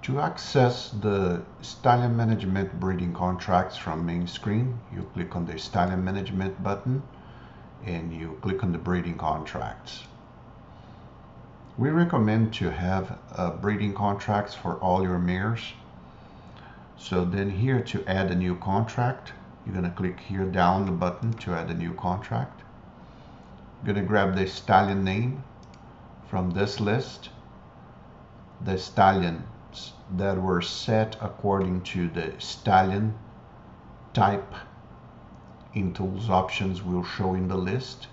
To access the Stallion Management breeding contracts from main screen, you click on the Stallion Management button and you click on the breeding contracts. We recommend to have breeding contracts for all your mares. So then here to add a new contract, you're going to click here down the button to add a new contract. You're going to grab the stallion name from this list, the stallions that were set according to the stallion type in tools options will show in the list.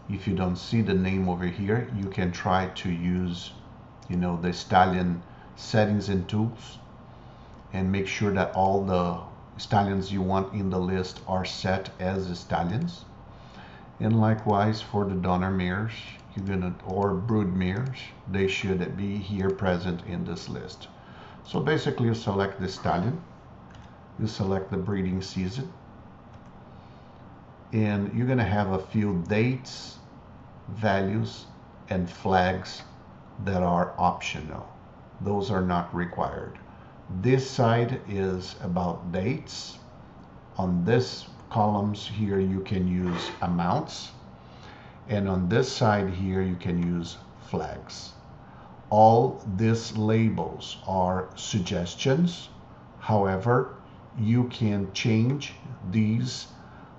If you don't see the name over here, you can try to use, the stallion settings and tools and make sure that all the stallions you want in the list are set as stallions. And likewise for the donor mares, or brood mares, they should be here present in this list. So basically you select the stallion, you select the breeding season, and you're going to have a few dates, values, and flags that are optional. Those are not required. This side is about dates. On this columns here you can use amounts, and on this side here you can use flags. All these labels are suggestions. However, you can change these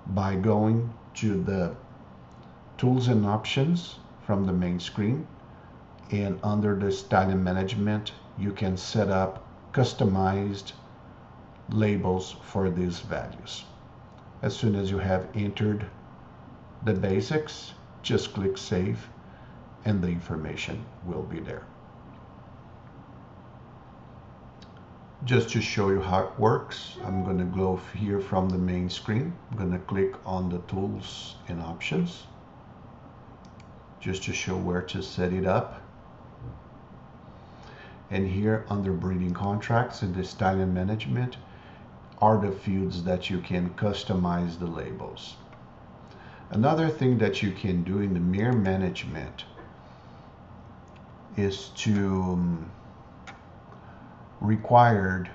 by going to the tools and options from the main screen, and under the stallion management you can set up customized labels for these values. As soon as you have entered the basics, just click save and the information will be there. Just to show you how it works, I'm going to go here from the main screen. I'm going to click on the tools and options just to show where to set it up. And here under breeding contracts in the stallion management are the fields that you can customize the labels. Another thing that you can do in the mare management is to require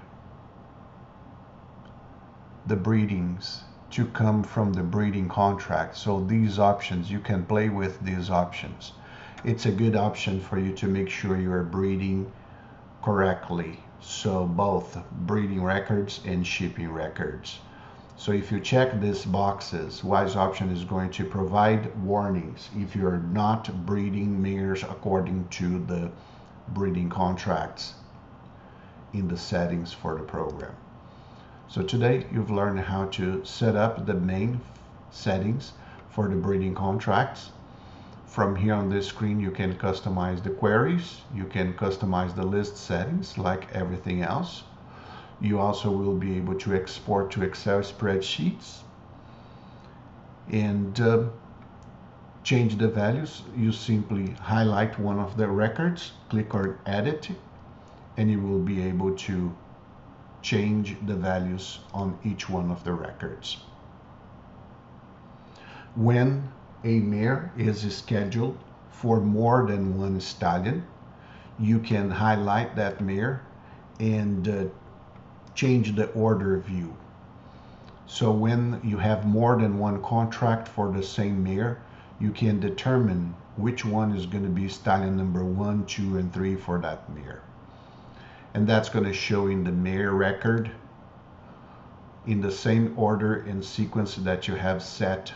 the breedings to come from the breeding contract. So these options, you can play with these options. It's a good option for you to make sure you are breeding correctly. So both breeding records and shipping records. So if you check these boxes, WISE option is going to provide warnings if you're not breeding mares according to the breeding contracts in the settings for the program. So today you've learned how to set up the main settings for the breeding contracts. From here on this screen you can customize the queries, you can customize the list settings like everything else. You also will be able to export to Excel spreadsheets and change the values. You simply highlight one of the records, click on edit, and you will be able to change the values on each one of the records. When a mare is scheduled for more than one stallion, you can highlight that mare and change the order view. So when you have more than one contract for the same mare, you can determine which one is going to be stallion number 1, 2, and 3 for that mare. And that's going to show in the mare record in the same order and sequence that you have set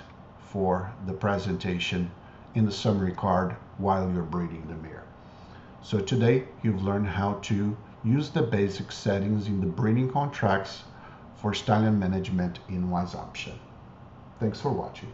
for the presentation in the summary card while you're breeding the mare. So today you've learned how to use the basic settings in the breeding contracts for stallion management in WISE option. Thanks for watching.